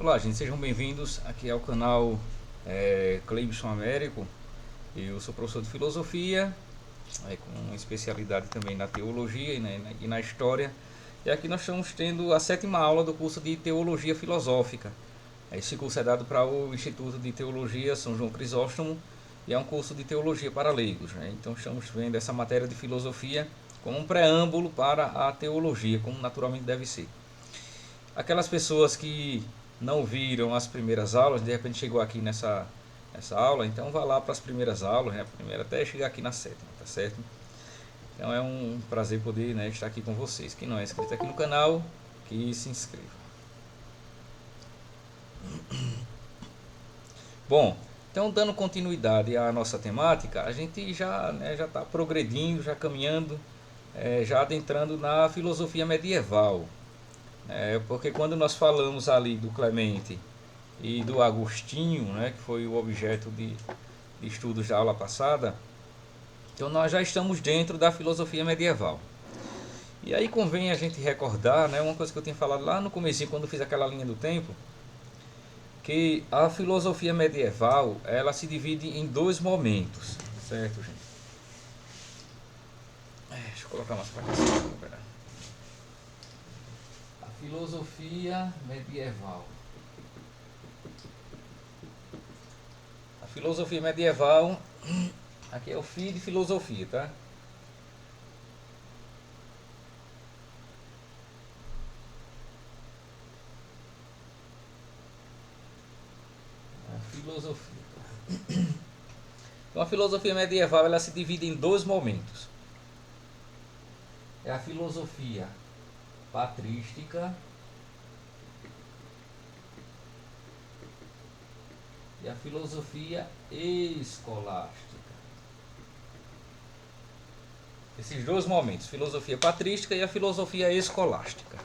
Olá, gente, sejam bem-vindos aqui ao canal Cleibson Américo. Eu sou professor de filosofia, com especialidade também na teologia e na história. E aqui nós estamos tendo a sétima aula do curso de Teologia Filosófica. Esse curso é dado para o Instituto de Teologia São João Crisóstomo e é um curso de teologia para leigos, né? Então estamos vendo essa matéria de filosofia como um preâmbulo para a teologia, como naturalmente deve ser. Aquelas pessoas que não viram as primeiras aulas, de repente chegou aqui nessa aula, então vá lá para as primeiras aulas, né? Primeiro até chegar aqui na sétima, tá certo? Então é um prazer poder, né, estar aqui com vocês. Quem não é inscrito aqui no canal, que se inscreva. Bom, então dando continuidade à nossa temática, a gente já está progredindo, já caminhando, já adentrando na filosofia medieval. Porque quando nós falamos ali do Clemente e do Agostinho, né, que foi o objeto de estudos da aula passada, então nós já estamos dentro da filosofia medieval. E aí convém a gente recordar, né, uma coisa que eu tinha falado lá no comecinho, quando eu fiz aquela linha do tempo, que a filosofia medieval ela se divide em dois momentos, certo, gente? Deixa eu colocar umas placas assim, a filosofia medieval. A filosofia medieval, aqui é o FI de filosofia, tá? A filosofia. Então a filosofia medieval ela se divide em dois momentos. É a filosofia patrística e a filosofia escolástica. Esses dois momentos, filosofia patrística e a filosofia escolástica.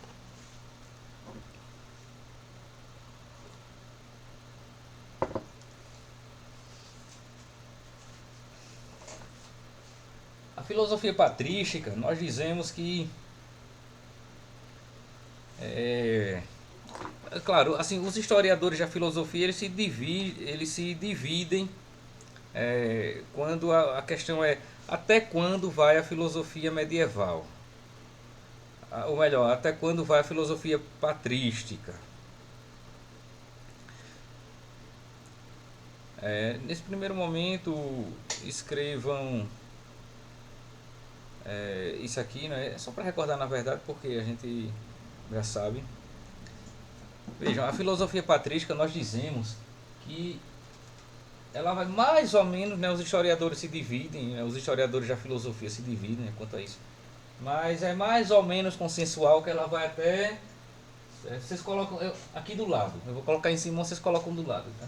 A filosofia patrística, nós dizemos que claro, assim, os historiadores da filosofia eles se dividem quando a questão é até quando vai a filosofia medieval, ou melhor, até quando vai a filosofia patrística. Nesse primeiro momento, escrevam isso aqui, né? Só para recordar na verdade, porque a gente já sabe. Vejam, a filosofia patrística nós dizemos que ela vai mais ou menos, né, os historiadores se dividem, né, os historiadores da filosofia se dividem, né, quanto a isso. Mas é mais ou menos consensual que ela vai até. Vocês colocam aqui do lado. Eu vou colocar em cima, vocês colocam do lado. Tá?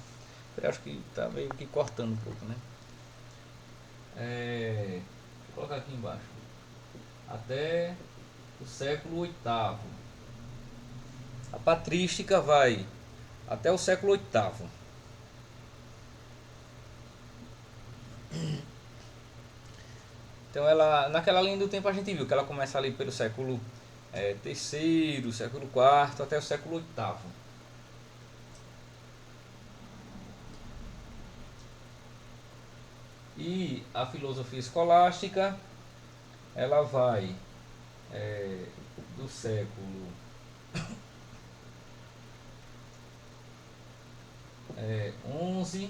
Eu acho que está meio que cortando um pouco, né? Vou colocar aqui embaixo. Até o século oitavo. A patrística vai até o século oitavo. Então ela, naquela linha do tempo a gente viu que ela começa ali pelo século terceiro, século quarto até o século oitavo. E a filosofia escolástica ela vai do século 11.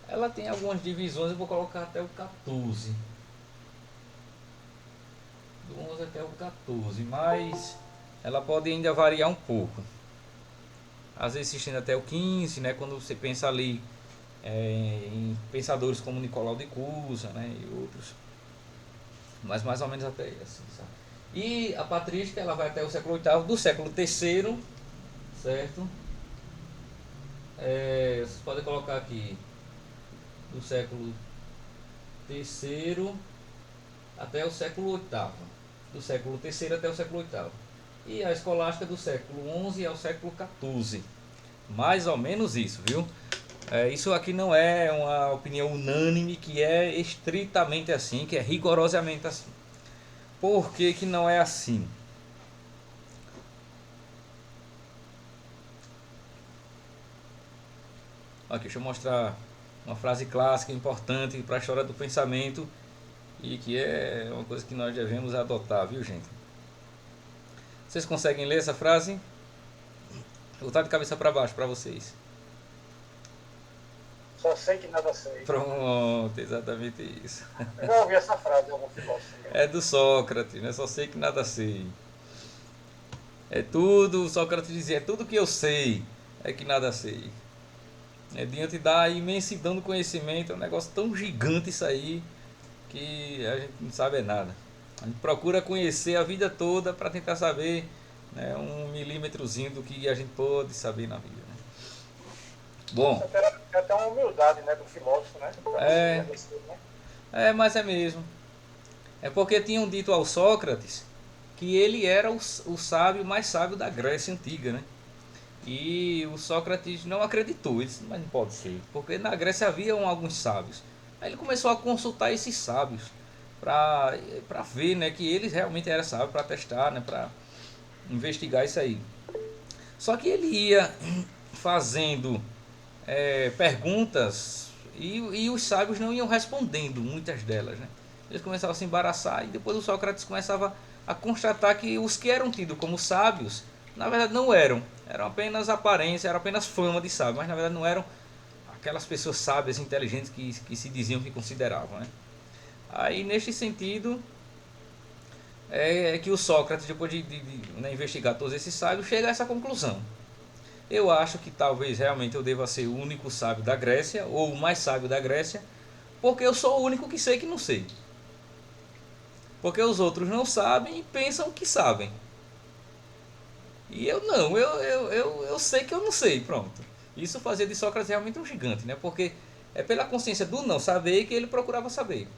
Ela tem algumas divisões, eu vou colocar até o 14. Do 11 até o 14, mas ela pode ainda variar um pouco. Às vezes se estende até o 15, né, quando você pensa ali em pensadores como Nicolau de Cusa, né, e outros. Mas mais ou menos até assim, sabe? E a patrística ela vai até o século oitavo, do século terceiro, certo? Vocês podem colocar aqui do século terceiro até o século oitavo, do século terceiro até o século oitavo, e a escolástica do século 11 ao século 14, mais ou menos isso, viu? Isso aqui não é uma opinião unânime, que é estritamente assim, que é rigorosamente assim. Por que que não é assim? Aqui, deixa eu mostrar uma frase clássica importante para a história do pensamento e que é uma coisa que nós devemos adotar, viu, gente? Vocês conseguem ler essa frase? Vou botar de cabeça para baixo para vocês. Só sei que nada sei. Pronto, exatamente isso. Eu já ouvi essa frase de algum filósofo. É do Sócrates, né? Só sei que nada sei. É tudo, Sócrates dizia, é tudo que eu sei, é que nada sei. É diante da imensidão do conhecimento, é um negócio tão gigante isso aí, que a gente não sabe nada. A gente procura conhecer a vida toda para tentar saber, né, um milímetrozinho do que a gente pode saber na vida. Né? Bom, É até uma humildade, né, do filósofo, né? é, mas é mesmo. É porque tinham dito ao Sócrates que ele era o sábio mais sábio da Grécia Antiga, né? E o Sócrates não acreditou, ele disse, mas não pode ser, porque na Grécia haviam alguns sábios. Aí ele começou a consultar esses sábios para ver, né, que eles realmente eram sábios, para testar, né, para investigar isso aí. Só que ele ia fazendo perguntas e os sábios não iam respondendo muitas delas, né? Eles começavam a se embaraçar e depois o Sócrates começava a constatar que os que eram tidos como sábios, na verdade não eram. Eram apenas aparência, era apenas fama de sábio, mas na verdade não eram aquelas pessoas sábias, inteligentes que se diziam que consideravam, né? Aí neste sentido é que o Sócrates, depois de investigar todos esses sábios, chega a essa conclusão. Eu acho que talvez realmente eu deva ser o único sábio da Grécia, ou o mais sábio da Grécia, porque eu sou o único que sei que não sei. Porque os outros não sabem e pensam que sabem. E eu não, eu sei que eu não sei, pronto. Isso fazia de Sócrates realmente um gigante, né? Porque é pela consciência do não saber que ele procurava saber.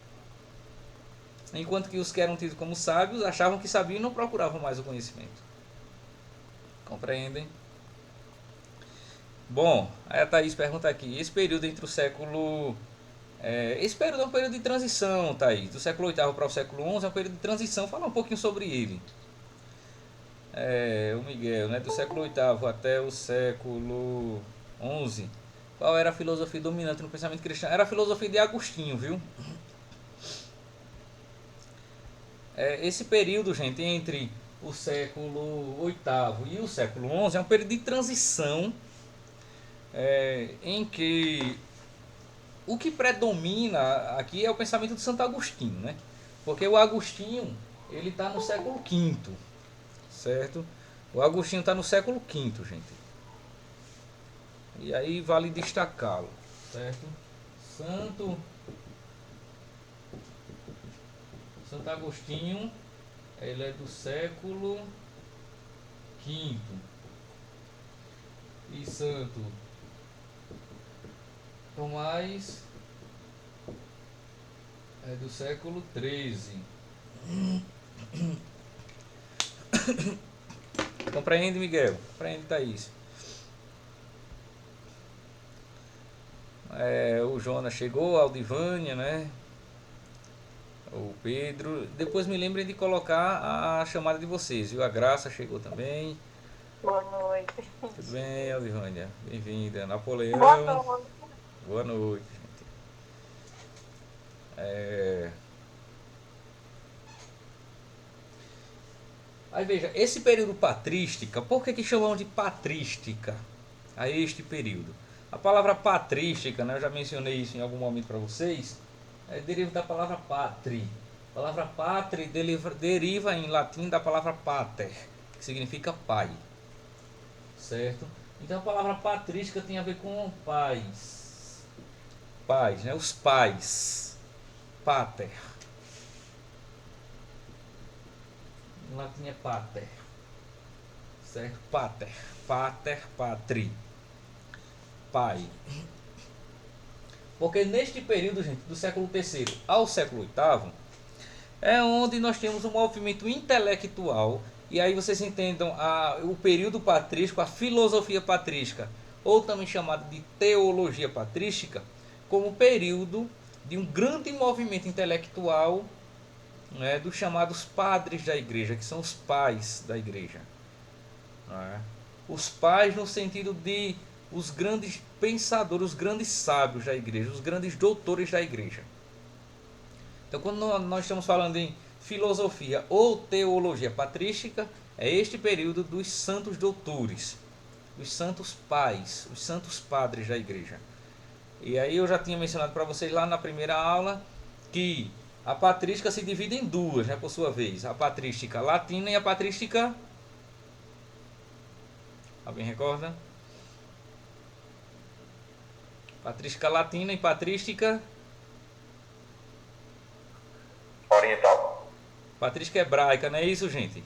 Enquanto que os que eram tidos como sábios achavam que sabiam e não procuravam mais o conhecimento. Compreendem? Bom, aí a Thaís pergunta aqui, esse período entre o século... esse período é um período de transição, Thaís. Do século VIII para o século XI é um período de transição. Fala um pouquinho sobre ele. O Miguel, né? Do século VIII até o século XI. Qual era a filosofia dominante no pensamento cristão? Era a filosofia de Agostinho, viu? Esse período, gente, entre o século VIII e o século XI é um período de transição em que o que predomina aqui é o pensamento de Santo Agostinho, né? Porque o Agostinho, ele está no século V, certo? O Agostinho está no século V, gente. E aí vale destacá-lo, certo? Santo Agostinho, ele é do século V. E Santo Tomás é do século XIII. Compreende, Miguel? Compreende, Thaís? O Jonas chegou, a Aldivânia, né? O Pedro. Depois me lembrem de colocar a chamada de vocês, viu? A Graça chegou também. Boa noite. Tudo bem, Aldivânia? Bem-vinda. Boa Napoleão. noite. Boa noite, gente. Aí veja, esse período patrística, por que chamam de patrística a este período? A palavra patrística, né, eu já mencionei isso em algum momento para vocês, deriva da palavra patri. A palavra patri deriva em latim da palavra pater, que significa pai. Certo? Então a palavra patrística tem a ver com pais. Pais, né? Os pais. Pater. Em latim é pater. Certo? Pater. Pater, patri. Pai. Porque neste período, gente, do século III ao século VIII, é onde nós temos um movimento intelectual. E aí vocês entendam o período patrístico, a filosofia patrística, ou também chamada de teologia patrística, como período de um grande movimento intelectual, né, dos chamados padres da igreja, que são os pais da igreja. Né? Os pais no sentido de os grandes pensadores, os grandes sábios da igreja, os grandes doutores da igreja. Então, quando nós estamos falando em filosofia ou teologia patrística, é este período dos santos doutores, os santos pais, os santos padres da igreja. E aí eu já tinha mencionado para vocês lá na primeira aula que a patrística se divide em duas, né, por sua vez. A patrística latina e a patrística... Alguém recorda? Patrística latina e patrística... Oriental. Patrística hebraica, não é isso, gente?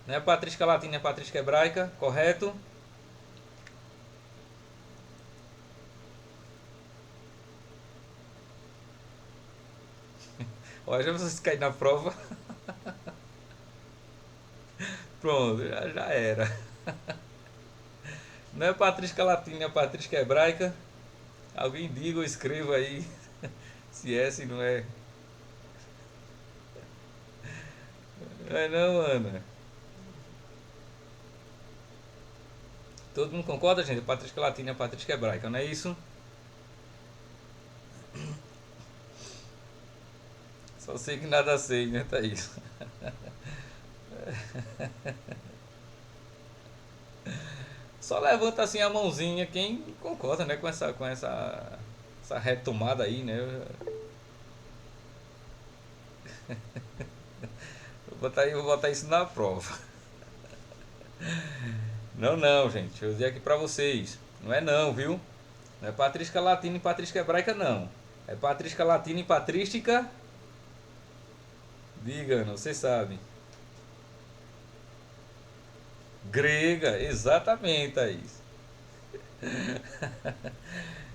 Não é patrística latina, é patrística hebraica, correto? Olha, já vocês caem na prova. Pronto, já era. Não é patrística latina, é patrística hebraica. Alguém diga ou escreva aí se é, se não é. Não é não, Ana. Todo mundo concorda, gente? Patrística latina é patrística hebraica, não é isso? Só sei que nada sei, né, Thaís? Só levanta assim a mãozinha quem concorda, né, com essa retomada aí, né? Vou botar isso na prova. Não, não, gente. Eu dizer aqui pra vocês. Não é não, viu? Não é patrística latina e patrística hebraica, não. É patrística latina e patrística... Diga, Ana, você sabe. Grega, exatamente, Thaís.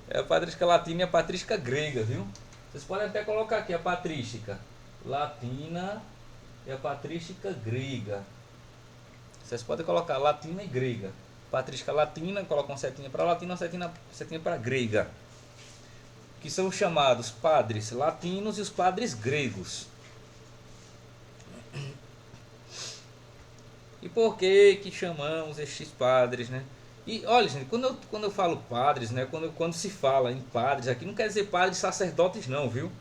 É a patrística latina e a patrística grega, viu? Vocês podem até colocar aqui a patrística latina e a patrística grega. Vocês podem colocar latina e grega. Patrística latina, coloca uma setinha para latina, uma setinha para grega. Que são os chamados padres latinos e os padres gregos. E por que chamamos estes padres, né? E olha, gente, quando eu falo padres, né? Quando se fala em padres aqui, não quer dizer padres sacerdotes, não, viu?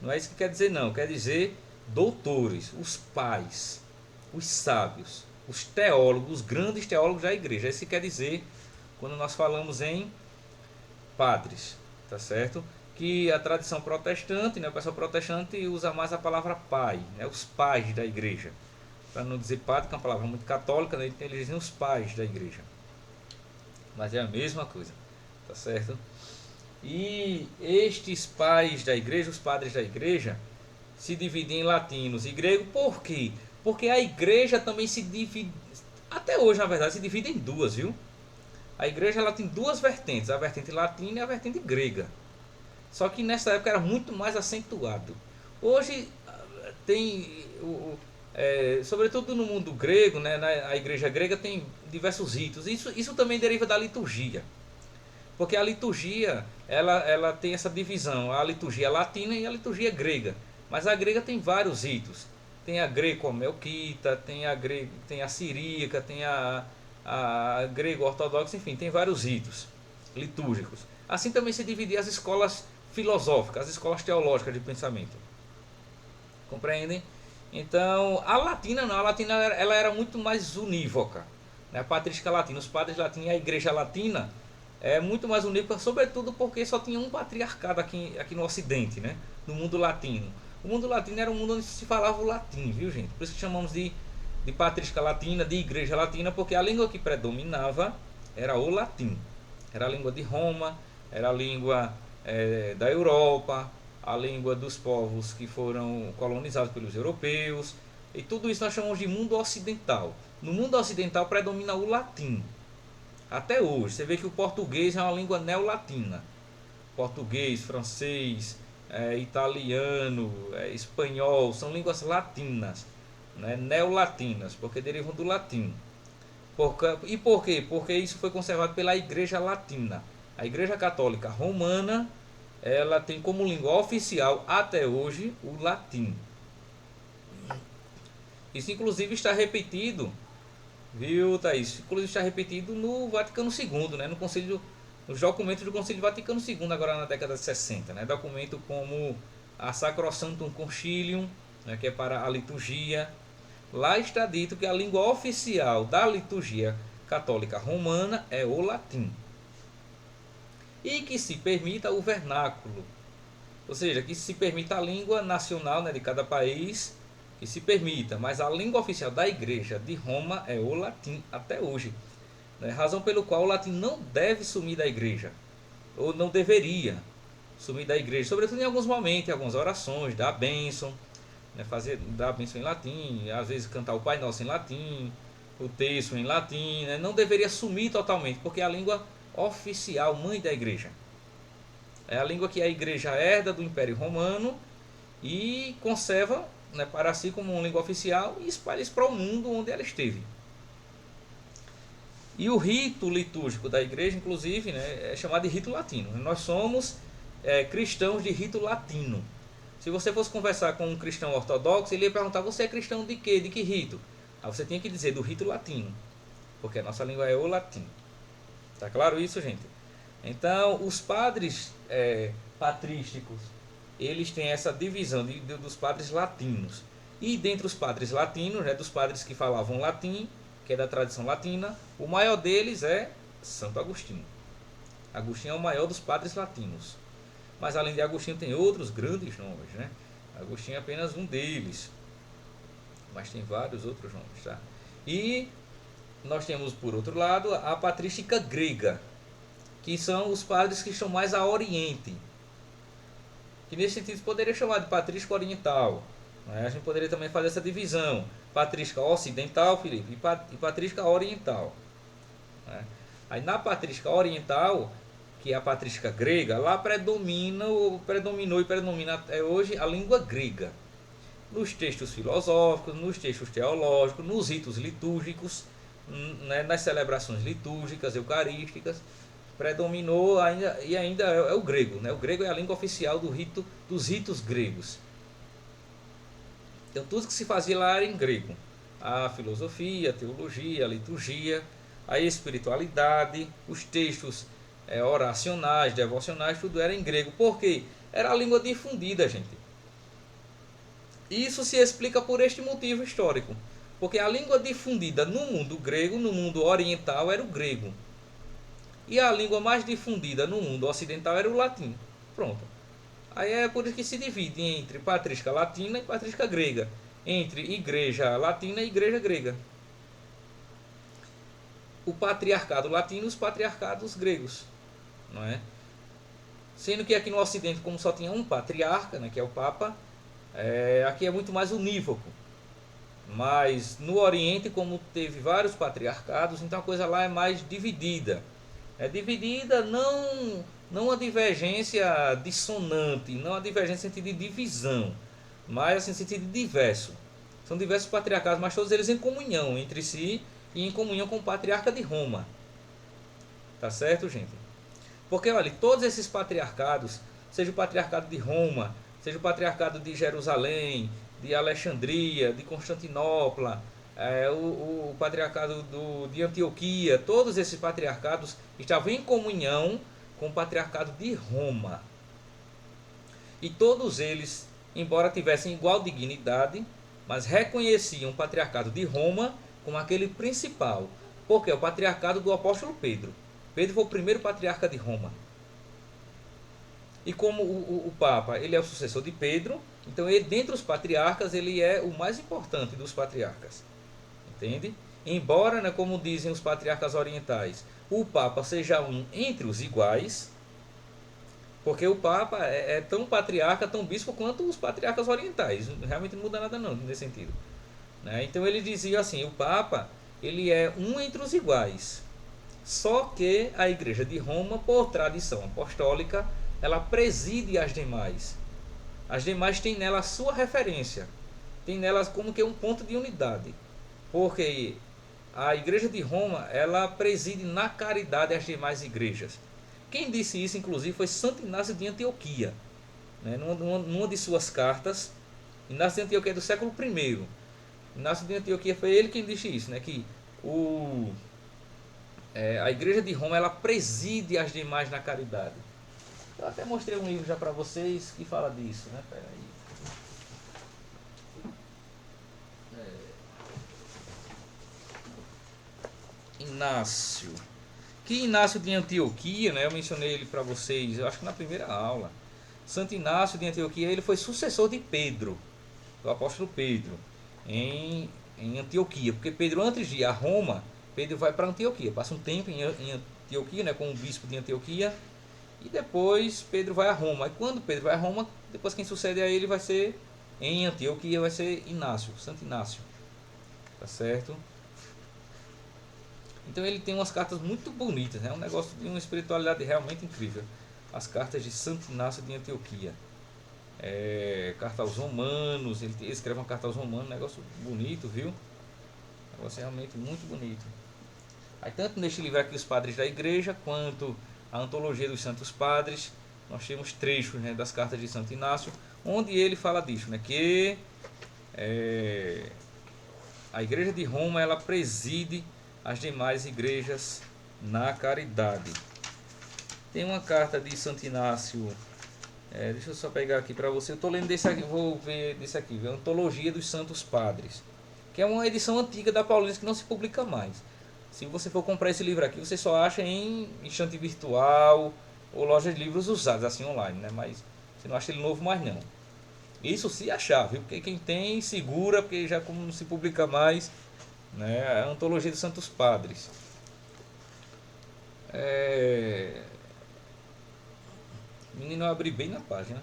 Não é isso que quer dizer, não. Quer dizer doutores, os pais, os sábios, os teólogos, os grandes teólogos da igreja. É isso que quer dizer quando nós falamos em padres, tá certo? Que a tradição protestante, né? O pessoal protestante usa mais a palavra pai, né? Os pais da igreja. Para não dizer padre, que é uma palavra muito católica, né? Eles dizem os pais da igreja. Mas é a mesma coisa, tá certo? E estes pais da igreja, os padres da igreja, se dividem em latinos e grego. Por quê? Porque a igreja também se divide, até hoje na verdade, se divide em duas, viu? A igreja ela tem duas vertentes, a vertente latina e a vertente grega. Só que nessa época era muito mais acentuado. Hoje tem sobretudo no mundo grego, né, a igreja grega tem diversos ritos. Isso também deriva da liturgia, porque a liturgia ela tem essa divisão, a liturgia latina e a liturgia grega. Mas a grega tem vários ritos. Tem a greco-melquita, tem a siríaca, tem a grego-ortodoxa, enfim, tem vários ritos litúrgicos. Assim também se dividia as escolas filosóficas, as escolas teológicas de pensamento. Compreendem? Então, a latina não, a latina ela era muito mais unívoca, né? A patrística latina, os padres latinos e a igreja latina é muito mais unívoca, sobretudo porque só tinha um patriarcado aqui no ocidente, né? No mundo latino. O mundo latino era um mundo onde se falava o latim, viu, gente? Por isso que chamamos de patrística latina, de igreja latina, porque a língua que predominava era o latim. Era a língua de Roma, era a língua da Europa, a língua dos povos que foram colonizados pelos europeus, e tudo isso nós chamamos de mundo ocidental. No mundo ocidental predomina o latim. Até hoje, você vê que o português é uma língua neolatina. Português, francês, italiano, espanhol, são línguas latinas, né? Neolatinas, porque derivam do latim. E por quê? Porque isso foi conservado pela Igreja Latina. A Igreja Católica Romana ela tem como língua oficial até hoje o latim. Isso inclusive está repetido Viu, Thaís? Inclusive está repetido no Vaticano II, né? No Conselho, nos documentos do Conselho Vaticano II, agora na década de 60, né? Documento como a Sacrosanctum Concilium, né? Que é para a liturgia. Lá está dito que a língua oficial da liturgia católica romana é o latim. E que se permita o vernáculo, ou seja, que se permita a língua nacional, né, de cada país, que se permita, mas a língua oficial da Igreja de Roma é o latim até hoje, né, razão pelo qual o latim não deve sumir da Igreja, ou não deveria sumir da Igreja, sobretudo em alguns momentos, em algumas orações, dar a bênção, né, dar a bênção em latim, às vezes cantar o Pai Nosso em latim, o texto em latim, né, não deveria sumir totalmente, porque é a língua oficial, mãe da Igreja. É a língua que a Igreja herda do Império Romano e conserva, né, para si como uma língua oficial e espalha isso para o mundo onde ela esteve. E o rito litúrgico da Igreja, inclusive, né, é chamado de rito latino. Nós somos cristãos de rito latino. Se você fosse conversar com um cristão ortodoxo, ele ia perguntar: você é cristão de quê? De que rito? Aí você tinha que dizer do rito latino, porque a nossa língua é o latim. Tá claro isso, gente? Então, os padres patrísticos, eles têm essa divisão dos padres latinos. E dentre os padres latinos, né, dos padres que falavam latim, que é da tradição latina, o maior deles é Santo Agostinho. Agostinho é o maior dos padres latinos. Mas além de Agostinho tem outros grandes nomes, né? Agostinho é apenas um deles. Mas tem vários outros nomes, tá? E nós temos, por outro lado, a patrística grega, que são os padres que estão mais a oriente. Que nesse sentido poderia chamar de patrística oriental. Né? A gente poderia também fazer essa divisão: patrística ocidental, Felipe, e patrística oriental. Né? Aí na patrística oriental, que é a patrística grega, lá predominou e predomina até hoje a língua grega. Nos textos filosóficos, nos textos teológicos, nos ritos litúrgicos, né, nas celebrações litúrgicas, eucarísticas, predominou ainda, e ainda é o grego. Né? O grego é a língua oficial dos ritos gregos. Então tudo que se fazia lá era em grego. A filosofia, a teologia, a liturgia, a espiritualidade, os textos oracionais, devocionais, tudo era em grego. Por quê? Era a língua difundida, gente. Isso se explica por este motivo histórico. Porque a língua difundida no mundo grego, no mundo oriental, era o grego. E a língua mais difundida no mundo ocidental era o latim. Pronto. Aí é por isso que se divide entre patrística latina e patrística grega. Entre igreja latina e igreja grega. O patriarcado latino e os patriarcados gregos. Não é? Sendo que aqui no ocidente, como só tinha um patriarca, né, que é o Papa, aqui é muito mais unívoco. Mas no Oriente, como teve vários patriarcados, então a coisa lá é mais dividida. É dividida não uma divergência dissonante, não a divergência no sentido de divisão, mas assim, no sentido de diverso. São diversos patriarcados, mas todos eles em comunhão entre si e em comunhão com o patriarca de Roma. Tá certo, gente? Porque, olha, todos esses patriarcados, seja o patriarcado de Roma, seja o patriarcado de Jerusalém, de Alexandria, de Constantinopla, o patriarcado de Antioquia, todos esses patriarcados estavam em comunhão com o patriarcado de Roma. E todos eles, embora tivessem igual dignidade, mas reconheciam o patriarcado de Roma como aquele principal, porque é o patriarcado do apóstolo Pedro. Pedro foi o primeiro patriarca de Roma. E como o Papa ele é o sucessor de Pedro, então ele, dentre os patriarcas, ele é o mais importante dos patriarcas. Entende? Embora, né, como dizem os patriarcas orientais, o Papa seja um entre os iguais, porque o Papa é tão patriarca, tão bispo quanto os patriarcas orientais. Realmente não muda nada não nesse sentido. Né? Então ele dizia assim, o Papa ele é um entre os iguais. Só que a Igreja de Roma, por tradição apostólica, ela preside as demais. As demais têm nela a sua referência. Tem nelas como que um ponto de unidade. Porque a Igreja de Roma, ela preside na caridade as demais igrejas. Quem disse isso, inclusive, foi Santo Inácio de Antioquia. Né? Numa de suas cartas, Inácio de Antioquia é do século I. Inácio de Antioquia foi ele quem disse isso, né? Que A Igreja de Roma ela preside as demais na caridade. Eu até mostrei um livro já para vocês que fala disso, né? Pera aí. Inácio. Que Inácio de Antioquia, né? Eu mencionei ele para vocês, eu acho que na primeira aula. Santo Inácio de Antioquia, ele foi sucessor de Pedro, do apóstolo Pedro, em Antioquia. Porque Pedro, antes de ir a Roma, Pedro vai para Antioquia. Passa um tempo em Antioquia, né, com o bispo de Antioquia. E depois Pedro vai a Roma. E quando Pedro vai a Roma, depois quem sucede a ele vai ser, em Antioquia, vai ser Inácio, Santo Inácio. Tá certo? Então ele tem umas cartas muito bonitas, é um negócio de uma espiritualidade realmente incrível. As cartas de Santo Inácio de Antioquia. Carta aos Romanos, ele escreve uma carta aos Romanos, um negócio bonito, viu? Um negócio realmente muito bonito. Aí tanto neste livro aqui, Os Padres da Igreja, quanto a Antologia dos Santos Padres, nós temos trechos, né, das cartas de Santo Inácio, onde ele fala disso, né, que a Igreja de Roma ela preside as demais igrejas na caridade. Tem uma carta de Santo Inácio, deixa eu só pegar aqui para você. Eu estou lendo desse aqui, vou ver desse aqui, a Antologia dos Santos Padres, que é uma edição antiga da Paulina que não se publica mais. Se você for comprar esse livro aqui, você só acha em estante virtual ou loja de livros usados, assim online, né? Mas você não acha ele novo mais não. Isso se achar, viu? Porque quem tem segura, porque já como não se publica mais, né? A Antologia dos Santos Padres. Menino, eu abri bem na página.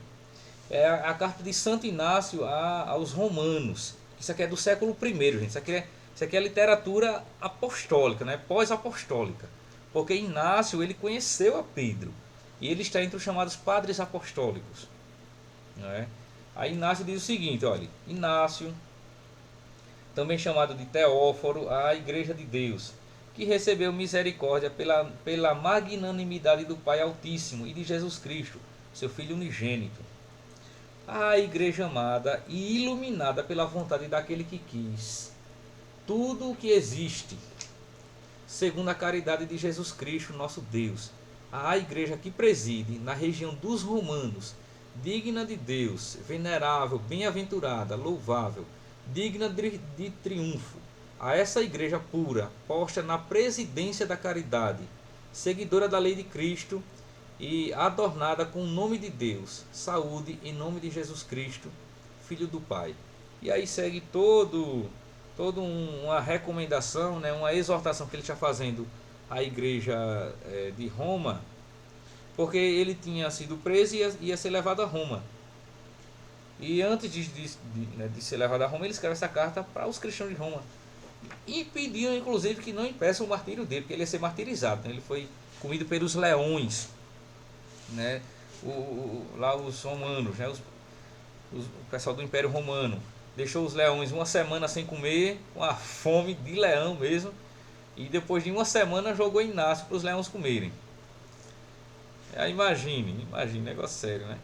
É a carta de Santo Inácio aos Romanos. Isso aqui é do século I, gente. Isso aqui é literatura apostólica, né? Pós-apostólica. Porque Inácio ele conheceu a Pedro. E ele está entre os chamados padres apostólicos. Né? Aí Inácio diz o seguinte, olha. Inácio, também chamado de Teóforo, a Igreja de Deus, que recebeu misericórdia pela magnanimidade do Pai Altíssimo e de Jesus Cristo, seu Filho unigênito. A Igreja amada e iluminada pela vontade daquele que quis tudo o que existe, segundo a caridade de Jesus Cristo, nosso Deus. A Igreja que preside na região dos romanos, digna de Deus, venerável, bem-aventurada, louvável, digna de triunfo. A essa Igreja pura, posta na presidência da caridade, seguidora da lei de Cristo e adornada com o nome de Deus, saúde em nome de Jesus Cristo, Filho do Pai. E aí segue toda uma recomendação, né, uma exortação que ele está fazendo à Igreja de Roma, porque ele tinha sido preso e ia ser levado a Roma. E antes de ser levado a Roma, ele escreve essa carta para os cristãos de Roma. E pediam, inclusive, que não impeçam o martírio dele, porque ele ia ser martirizado. Né? Ele foi comido pelos leões, né? Lá os romanos, né? O pessoal do Império Romano. Deixou os leões uma semana sem comer, com a fome de leão mesmo. E depois de uma semana jogou Inácio para os leões comerem. Imagine, negócio sério, né?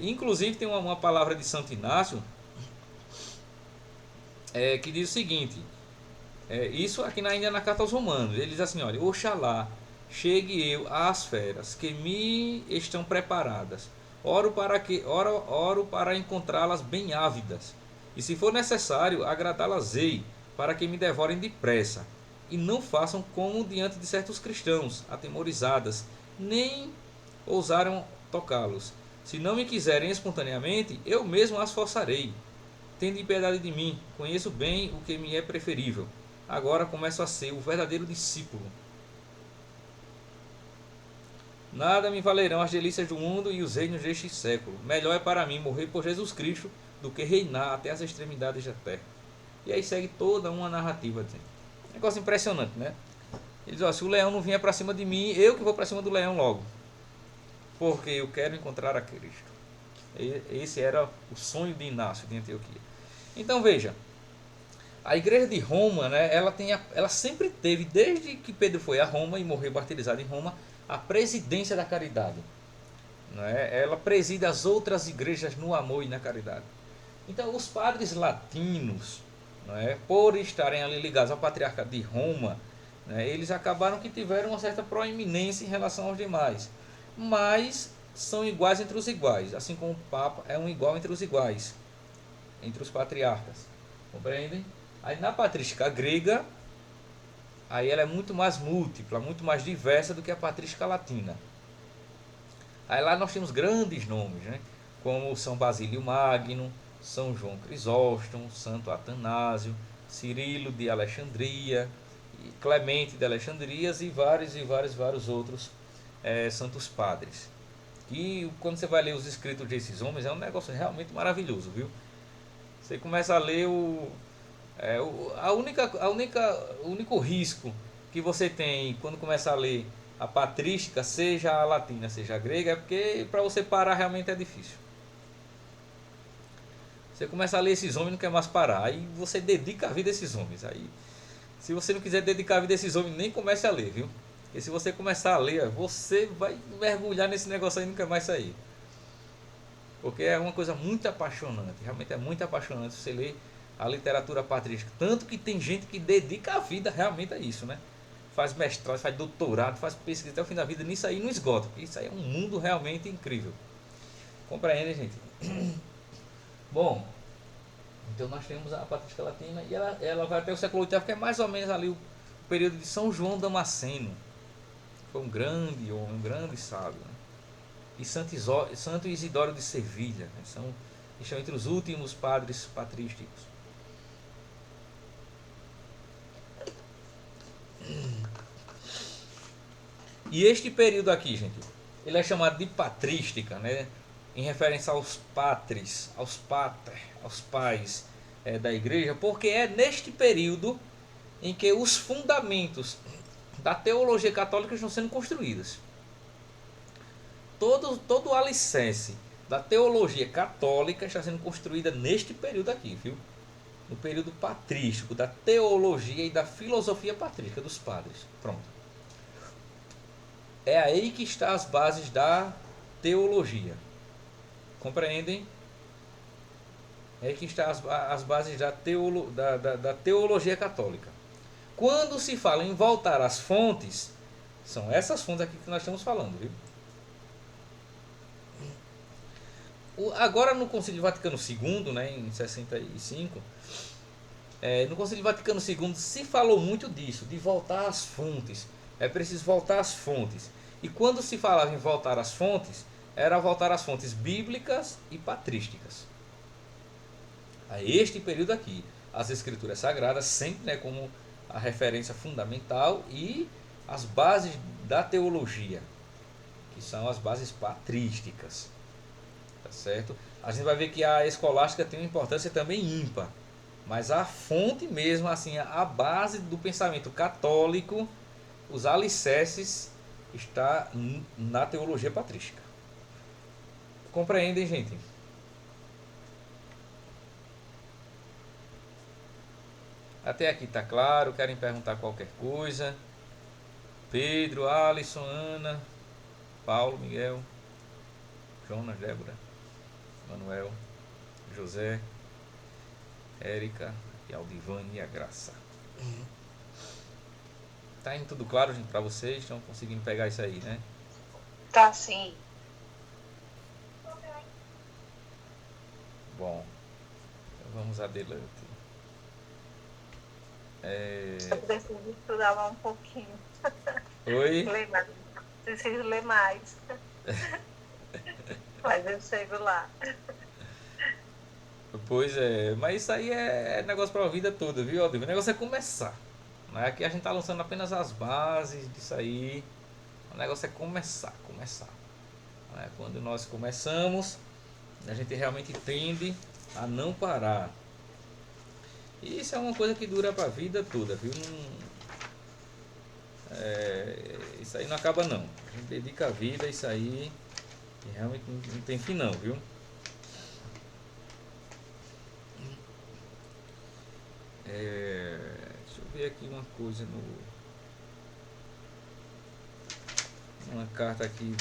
Inclusive tem uma palavra de Santo Inácio que diz o seguinte, isso aqui ainda na carta aos Romanos, ele diz assim, olha, Oxalá chegue eu às feras que me estão preparadas, oro para encontrá-las bem ávidas, e se for necessário agradá-las-ei, para que me devorem depressa, e não façam como diante de certos cristãos, atemorizadas, nem ousaram tocá-los. Se não me quiserem espontaneamente, eu mesmo as forçarei. Tende piedade de mim, conheço bem o que me é preferível. Agora começo a ser o verdadeiro discípulo. Nada me valerão as delícias do mundo e os reinos deste século. Melhor é para mim morrer por Jesus Cristo do que reinar até as extremidades da terra. E aí segue toda uma narrativa. Negócio impressionante, né? Ele diz, ó, se o leão não vier para cima de mim, eu que vou para cima do leão logo. Porque eu quero encontrar a Cristo. Esse era o sonho de Inácio de Antioquia. Então veja, a Igreja de Roma, né, ela sempre teve, desde que Pedro foi a Roma e morreu martirizado em Roma, a presidência da caridade. Né? Ela preside as outras igrejas no amor e na caridade. Então os padres latinos, não é? Por estarem ali ligados ao Patriarcado de Roma, né, eles acabaram que tiveram uma certa proeminência em relação aos demais, mas são iguais entre os iguais, assim como o Papa é um igual entre os iguais, entre os patriarcas, compreendem? Aí na patrística grega, aí ela é muito mais múltipla, muito mais diversa do que a patrística latina. Aí lá nós temos grandes nomes, né? Como São Basílio Magno, São João Crisóstomo, Santo Atanásio, Cirilo de Alexandria, Clemente de Alexandria vários outros santos padres. E quando você vai ler os escritos desses homens, é um negócio realmente maravilhoso, viu? Você começa a ler o único risco que você tem quando começa a ler a patrística, seja a latina, seja a grega, é porque para você parar realmente é difícil. Você começa a ler esses homens e não quer mais parar. Aí você dedica a vida a esses homens. Aí, se você não quiser dedicar a vida a esses homens, nem comece a ler, viu? Porque se você começar a ler, você vai mergulhar nesse negócio aí e nunca mais sair. Porque é uma coisa muito apaixonante. Realmente é muito apaixonante você ler a literatura patrística. Tanto que tem gente que dedica a vida realmente a isso, né? Faz mestrado, faz doutorado, faz pesquisa até o fim da vida nisso aí, não esgota. Porque isso aí é um mundo realmente incrível. Compreende, gente? Bom, então nós temos a patrística latina e ela vai até o século VIII, que é mais ou menos ali o período de São João Damasceno. Foi um grande homem, um grande sábio. Né? E Santo Isidoro de Sevilha. Né? Estão entre os últimos padres patrísticos. E este período aqui, gente, ele é chamado de patrística, né? Em referência aos patres, aos pater, aos pais da igreja, porque é neste período em que os fundamentos da teologia católica estão sendo construídos. Todo o alicerce da teologia católica está sendo construída neste período aqui, viu? No período patrístico, da teologia e da filosofia patrística dos padres. Pronto. É aí que estão as bases da teologia. Compreendem? É aí que estão as bases da teologia católica. Quando se fala em voltar às fontes, são essas fontes aqui que nós estamos falando, viu? Agora no Concílio Vaticano II, né, em 65, no Concílio Vaticano II se falou muito disso, de voltar às fontes. É preciso voltar às fontes. E quando se falava em voltar às fontes, era voltar às fontes bíblicas e patrísticas. A este período aqui, as escrituras sagradas sempre, né, como a referência fundamental e as bases da teologia, que são as bases patrísticas. Tá certo? A gente vai ver que a escolástica tem uma importância também ímpar. Mas a fonte mesmo, assim, a base do pensamento católico, os alicerces, está na teologia patrística. Compreendem, gente? Até aqui está claro? Querem perguntar qualquer coisa? Pedro, Alisson, Ana, Paulo, Miguel, Jonas, Débora, Manuel, José, Érica e Aldivane e a Graça. Tá indo tudo claro, gente, para vocês? Estão conseguindo pegar isso aí, né? Tá, sim. Bom, então vamos adelante. Eu preciso estudar mais um pouquinho. Oi? Ler mais. Preciso ler mais. Mas eu chego lá. Pois é, mas isso aí é negócio para a vida toda, viu, Aldir? O negócio é começar. Não é que a gente tá lançando apenas as bases disso aí. O negócio é começar. Né? Quando nós começamos, a gente realmente tende a não parar. E isso é uma coisa que dura para a vida toda, viu? Isso aí não acaba não. A gente dedica a vida a isso aí e realmente não tem fim não, viu? Deixa eu ver aqui uma coisa uma carta aqui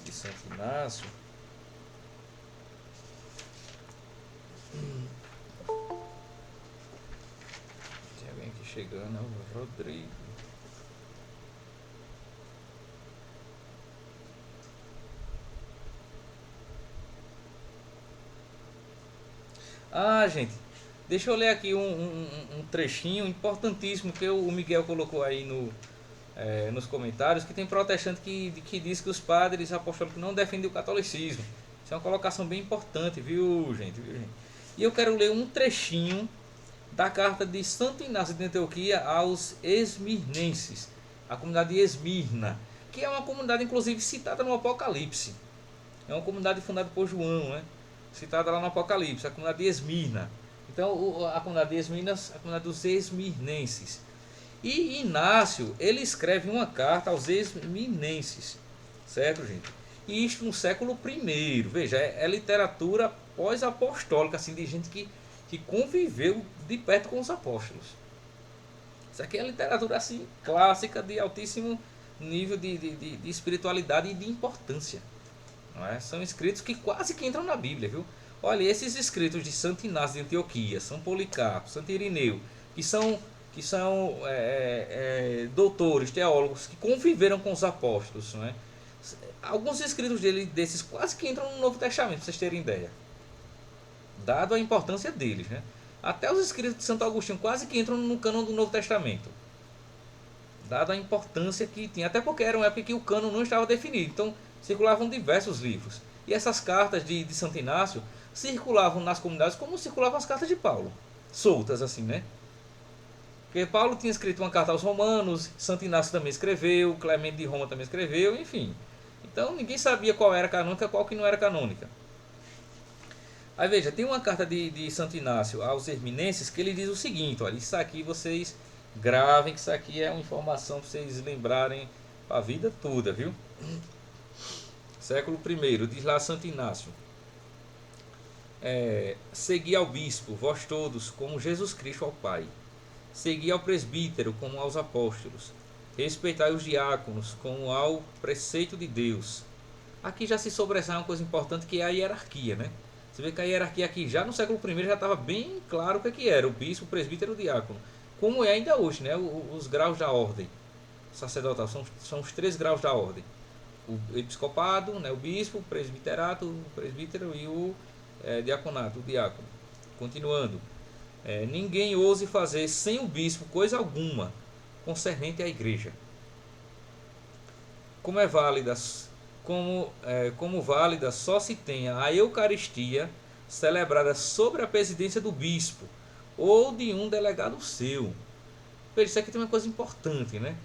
de Santo Inácio. chegando, é o Rodrigo. Ah, gente, deixa eu ler aqui um trechinho importantíssimo que o Miguel colocou aí nos comentários, que tem protestante que diz que os padres apostólicos não defendem o catolicismo. Isso é uma colocação bem importante, viu, gente? E eu quero ler um trechinho da carta de Santo Inácio de Antioquia aos esmirnenses, a comunidade de Esmirna, que é uma comunidade inclusive citada no Apocalipse. É uma comunidade fundada por João, né? Citada lá no Apocalipse, a comunidade de Esmirna. Então, a comunidade de Esmirna, a comunidade dos esmirnenses. E Inácio, ele escreve uma carta aos esmirnenses, certo, gente? E isto no século I. Veja, é literatura pós-apostólica, assim, de gente que conviveu de perto com os apóstolos. Isso aqui é literatura assim clássica de altíssimo nível de espiritualidade e de importância. Não é? São escritos que quase que entram na Bíblia, viu? Olha, esses escritos de Santo Inácio de Antioquia, São Policarpo, Santo Irineu, que são doutores, teólogos que conviveram com os apóstolos, não é? Alguns escritos desses quase que entram no Novo Testamento, para vocês terem ideia, dado a importância deles, né? Até os escritos de Santo Agostinho quase que entram no cânon do Novo Testamento, dado a importância que tinha, até porque era uma época que o cânon não estava definido, então circulavam diversos livros, e essas cartas de Santo Inácio circulavam nas comunidades como circulavam as cartas de Paulo, soltas assim, né? Porque Paulo tinha escrito uma carta aos romanos, Santo Inácio também escreveu, Clemente de Roma também escreveu, enfim. Então ninguém sabia qual era canônica e qual que não era canônica. Aí veja, tem uma carta de Santo Inácio aos Herminenses que ele diz o seguinte, olha, isso aqui vocês gravem, que isso aqui é uma informação para vocês lembrarem a vida toda, viu? Século I, diz lá Santo Inácio. Segui ao bispo, vós todos, como Jesus Cristo ao Pai. Segui ao presbítero, como aos apóstolos. Respeitai os diáconos, como ao preceito de Deus. Aqui já se sobressai uma coisa importante, que é a hierarquia, né? Você vê que a hierarquia aqui já no século I já estava bem claro o que era, o bispo, o presbítero e o diácono. Como é ainda hoje, né? Os graus da ordem sacerdotal, são os 3 graus da ordem. O episcopado, né? O bispo, o presbiterato, o presbítero e o diaconato, o diácono. Continuando. Ninguém ouse fazer sem o bispo coisa alguma concernente à igreja. Como válida só se tenha a Eucaristia celebrada sobre a presidência do bispo ou de um delegado seu. Veja, isso aqui tem uma coisa importante, né?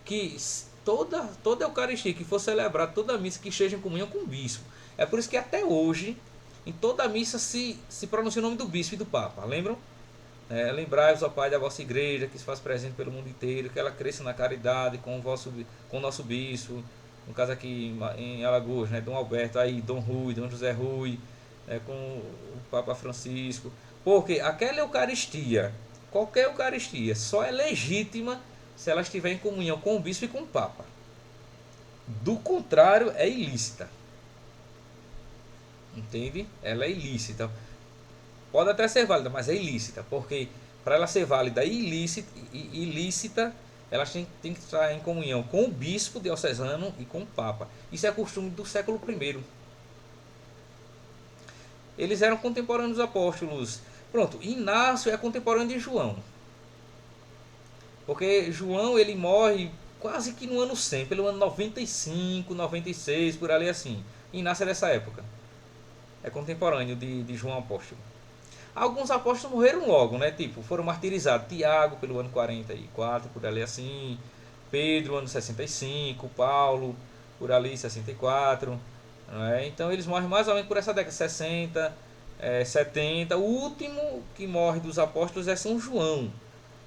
Que toda Eucaristia que for celebrada, toda missa que esteja em comunhão com o bispo. É por isso que até hoje, em toda missa se pronuncia o nome do bispo e do papa, lembram? Lembrai-vos, ó Pai, da vossa igreja, que se faz presente pelo mundo inteiro, que ela cresça na caridade com o nosso bispo, no caso aqui em Alagoas, né, Dom Alberto, aí Dom Rui, Dom José Rui, com o Papa Francisco, porque aquela Eucaristia, qualquer Eucaristia, só é legítima se ela estiver em comunhão com o bispo e com o Papa. Do contrário, é ilícita. Entende? Ela é ilícita. Pode até ser válida, mas é ilícita, porque para ela ser válida e ilícita, ela tem que estar em comunhão com o bispo diocesano e com o Papa. Isso é costume do século I. Eles eram contemporâneos dos apóstolos. Pronto, Inácio é contemporâneo de João. Porque João ele morre quase que no ano 100, pelo ano 95, 96, por ali assim. Inácio é dessa época. É contemporâneo de João Apóstolo. Alguns apóstolos morreram logo, né? Tipo, foram martirizados. Tiago, pelo ano 44, por ali assim. Pedro, ano 65. Paulo, por ali 64. Não é? Então, eles morrem mais ou menos por essa década, 60, 70. O último que morre dos apóstolos é São João.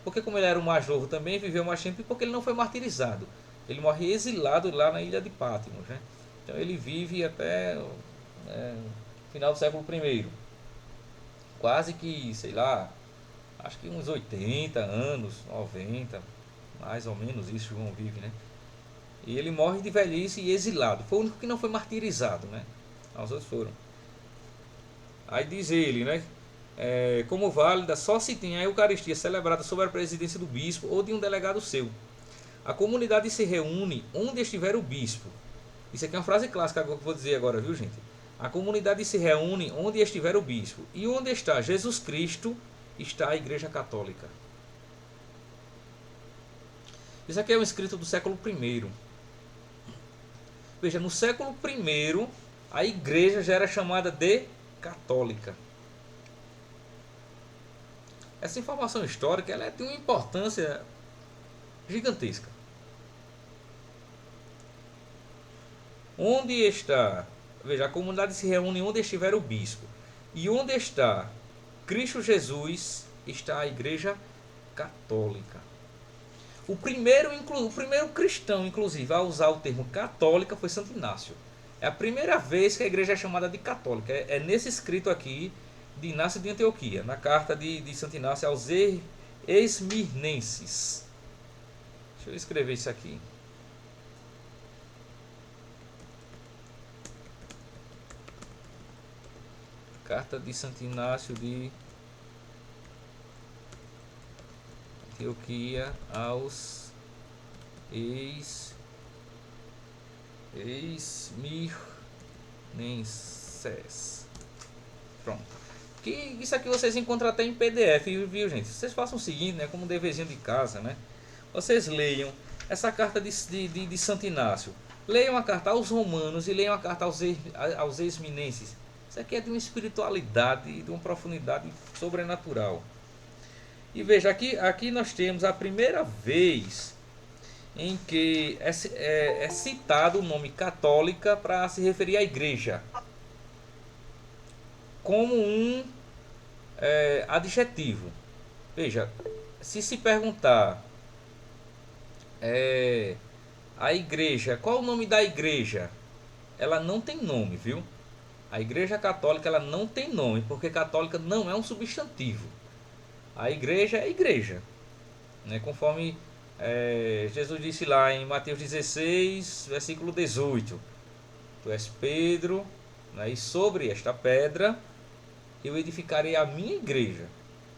Porque como ele era o mais novo também, viveu mais tempo e porque ele não foi martirizado. Ele morre exilado lá na ilha de Patmos, né? Então, ele vive até final do século I. Quase que, sei lá, acho que uns 80 anos, 90, mais ou menos isso João vive, né? E ele morre de velhice e exilado. Foi o único que não foi martirizado, né? Os outros foram. Aí diz ele, né? como válida só se tem a Eucaristia celebrada sob a presidência do bispo ou de um delegado seu. A comunidade se reúne onde estiver o bispo. Isso aqui é uma frase clássica que eu vou dizer agora, viu, gente? A comunidade se reúne onde estiver o bispo. E onde está Jesus Cristo, está a Igreja Católica. Isso aqui é um escrito do século I. Veja, no século I, a igreja já era chamada de católica. Essa informação histórica ela tem uma importância gigantesca. Onde está? Veja, a comunidade se reúne onde estiver o bispo. E onde está Cristo Jesus, está a Igreja Católica. O primeiro cristão, inclusive, a usar o termo católica foi Santo Inácio. É a primeira vez que a igreja é chamada de católica. É nesse escrito aqui de Inácio de Antioquia, na carta de Santo Inácio aos Esmirnenses. Deixa eu escrever isso aqui. Carta de Santo Inácio de Antioquia aos Esmirnenses. Pronto. Que isso aqui vocês encontram até em PDF, viu, gente? Vocês façam o seguinte, né? Como um deverzinho de casa, né? Vocês leiam essa carta de Santo Inácio. Leiam a carta aos romanos e leiam a carta aos Esmirnenses. Isso aqui é de uma espiritualidade e de uma profundidade sobrenatural. E veja, aqui nós temos a primeira vez em que é citado o nome católica para se referir à igreja. Como um adjetivo. Veja, se perguntar a igreja, qual o nome da igreja? Ela não tem nome, viu? A igreja católica ela não tem nome, porque católica não é um substantivo. A igreja é igreja, né? Conforme Jesus disse lá em Mateus 16, versículo 18. Tu és Pedro, né? E sobre esta pedra eu edificarei a minha igreja.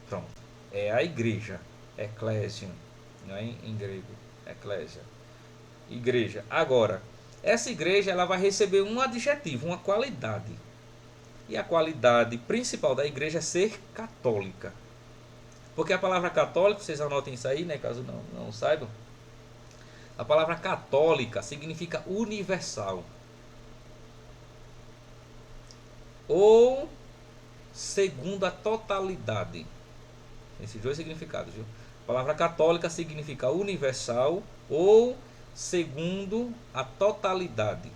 Pronto, é a igreja, ecclesion, né? Em grego, ecclesia, igreja. Agora, essa igreja ela vai receber um adjetivo, uma qualidade. E a qualidade principal da igreja é ser católica. Porque a palavra católico, vocês anotem isso aí, né, caso não saibam. A palavra católica significa universal. Ou segundo a totalidade. Esses dois significados, viu? A palavra católica significa universal ou segundo a totalidade.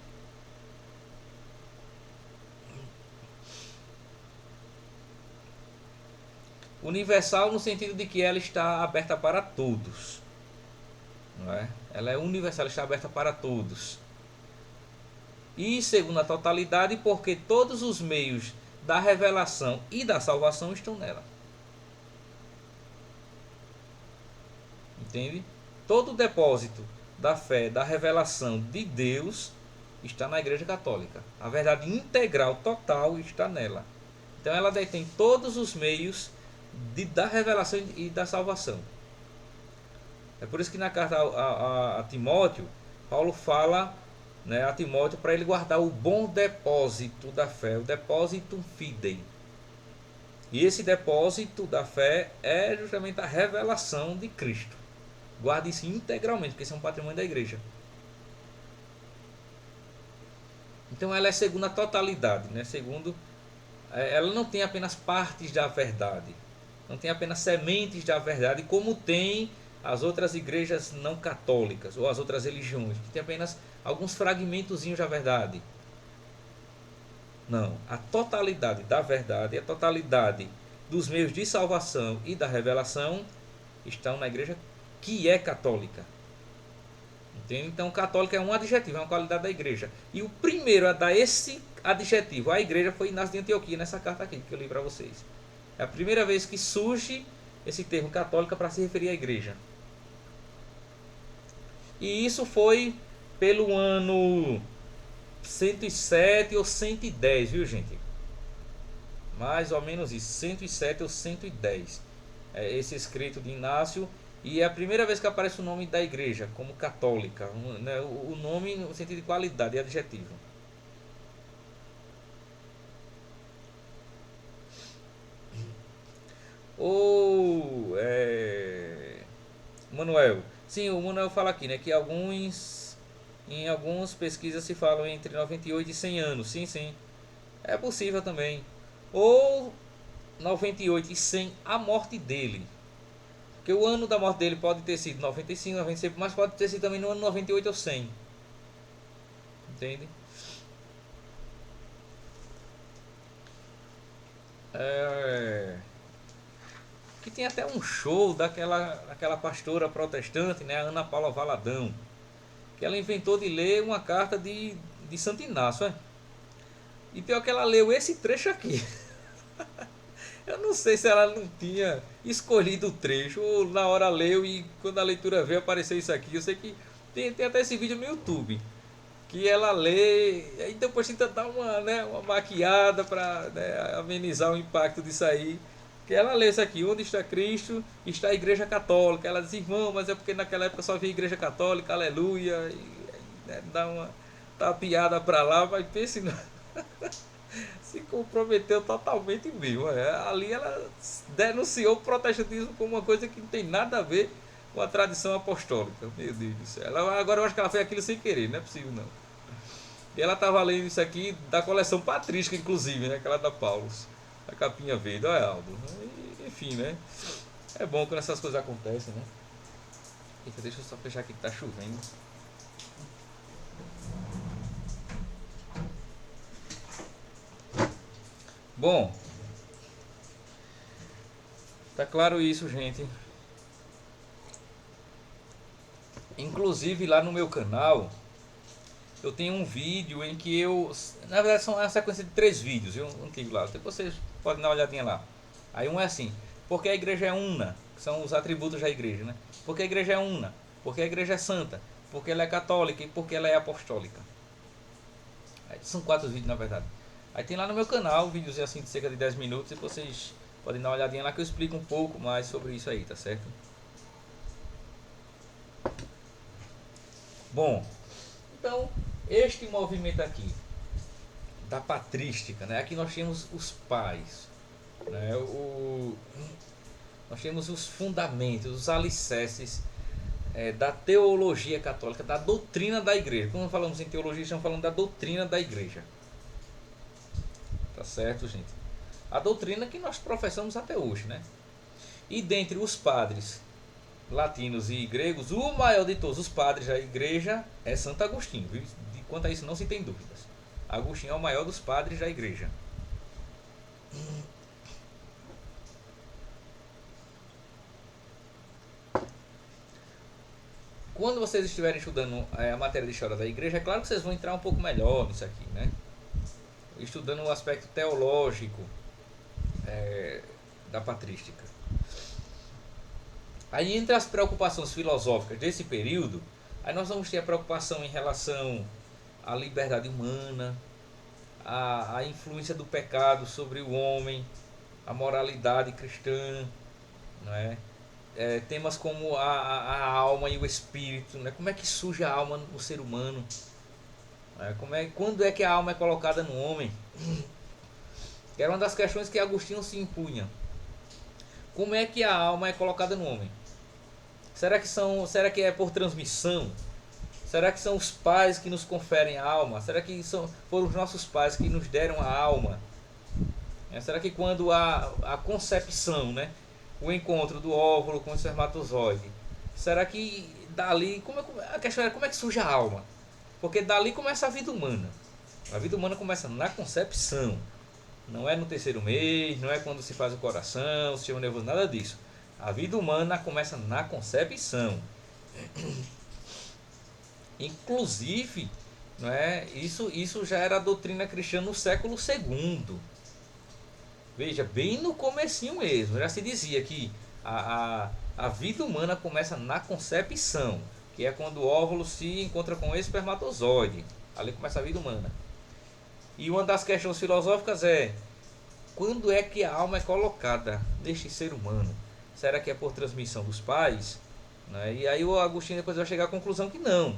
Universal no sentido de que ela está aberta para todos. Não é? Ela é universal, está aberta para todos. E segundo a totalidade, porque todos os meios da revelação e da salvação estão nela. Entende? Todo o depósito da fé, da revelação de Deus está na Igreja Católica. A verdade integral, total, está nela. Então ela detém todos os meios da revelação e da salvação. É por isso que na carta a Timóteo, Paulo fala, né, a Timóteo para ele guardar o bom depósito da fé, o depósito fidei. E esse depósito da fé é justamente a revelação de Cristo. Guarde isso integralmente, porque isso é um patrimônio da igreja. Então ela é segundo a totalidade, né? Ela não tem apenas partes da verdade, não tem apenas sementes da verdade, como tem as outras igrejas não católicas ou as outras religiões, que tem apenas alguns fragmentozinhos da verdade. Não, a totalidade da verdade, a totalidade dos meios de salvação e da revelação estão na igreja que é católica. Entende? Então, católica é um adjetivo, é uma qualidade da igreja. E o primeiro a dar esse adjetivo à igreja foi Inácio de Antioquia, nessa carta aqui que eu li para vocês. É a primeira vez que surge esse termo católica para se referir à igreja. E isso foi pelo ano 107 ou 110, viu, gente? Mais ou menos isso, 107 ou 110. É esse escrito de Inácio. E é a primeira vez que aparece o nome da igreja como católica, né, o nome no sentido de qualidade, adjetivo. Ou Manuel, sim, o Manuel fala aqui, né, que em algumas pesquisas se falam entre 98 e 100 anos. Sim, sim, é possível também. Ou 98 e 100 a morte dele. Porque o ano da morte dele pode ter sido 95, 96, mas pode ter sido também no ano 98 ou 100. Entende? É... Que tem até um show daquela pastora protestante, né, a Ana Paula Valadão, que ela inventou de ler uma carta de Santo Inácio. E pior que ela leu esse trecho aqui. Eu não sei se ela não tinha escolhido o trecho ou na hora leu e quando a leitura veio apareceu isso aqui. Eu sei que tem até esse vídeo no YouTube que ela lê e depois tenta dar uma, né, uma maquiada para, né, amenizar o impacto disso aí. Que ela lê isso aqui: onde está Cristo? Está a Igreja Católica. Ela diz: irmão, mas é porque naquela época só havia Igreja Católica, aleluia. E, né, dá uma tapiada para lá, mas pense se comprometeu totalmente mesmo. Ali ela denunciou o protestantismo como uma coisa que não tem nada a ver com a tradição apostólica. Meu Deus do céu. Agora eu acho que ela fez aquilo sem querer, não é possível não. E ela estava lendo isso aqui da coleção patrística, inclusive, né? Aquela da Paulus. A capinha verde, olha, Aldo. Enfim, né? É bom quando essas coisas acontecem, né? Eita, deixa eu só fechar aqui que tá chovendo. Bom, tá claro isso, gente. Inclusive lá no meu canal eu tenho um vídeo em que eu, na verdade são uma sequência de 3 vídeos, eu não digo lá, depois vocês podem dar uma olhadinha lá. Aí um é assim: porque a igreja é una, que são os atributos da igreja, né? Porque a igreja é una, porque a igreja é santa, porque ela é católica e porque ela é apostólica. Aí, são 4 vídeos na verdade. Aí tem lá no meu canal vídeos assim de cerca de 10 minutos e vocês podem dar uma olhadinha lá que eu explico um pouco mais sobre isso aí, tá certo? Bom, então este movimento aqui da patrística, né? Aqui nós temos os pais, né? Nós temos os fundamentos, os alicerces da teologia católica, da doutrina da igreja. Quando falamos em teologia, estamos falando da doutrina da igreja. Tá certo, gente? A doutrina que nós professamos até hoje, né? E dentre os padres latinos e gregos, o maior de todos os padres da igreja é Santo Agostinho. Viu? Quanto a isso não se tem dúvidas. Agostinho é o maior dos padres da igreja. Quando vocês estiverem estudando a matéria de história da igreja, é claro que vocês vão entrar um pouco melhor nisso aqui, né? Estudando o aspecto teológico da patrística. Aí entre as preocupações filosóficas desse período, aí nós vamos ter a preocupação em relação à liberdade humana, a influência do pecado sobre o homem, a moralidade cristã, não é? Temas como a alma e o espírito, né? Como é que surge a alma no ser humano, quando é que a alma é colocada no homem, que era uma das questões que Agostinho se impunha. Como é que a alma é colocada no homem? Será que é por transmissão? Será que são os pais que nos conferem a alma? Será que foram os nossos pais que nos deram a alma? Será que quando a concepção, né, o encontro do óvulo com o espermatozoide, será que dali, a questão é como é que surge a alma? Porque dali começa a vida humana. A vida humana começa na concepção. Não é no terceiro mês, não é quando se faz o coração, o sistema nervoso, nada disso. A vida humana começa na concepção. Inclusive, não é? Isso já era a doutrina cristã no século II. Veja, bem no comecinho mesmo, já se dizia que a vida humana começa na concepção, que é quando o óvulo se encontra com o espermatozoide. Ali começa a vida humana. E uma das questões filosóficas é: quando é que a alma é colocada neste ser humano? Será que é por transmissão dos pais? Né? E aí o Agostinho depois vai chegar à conclusão que não.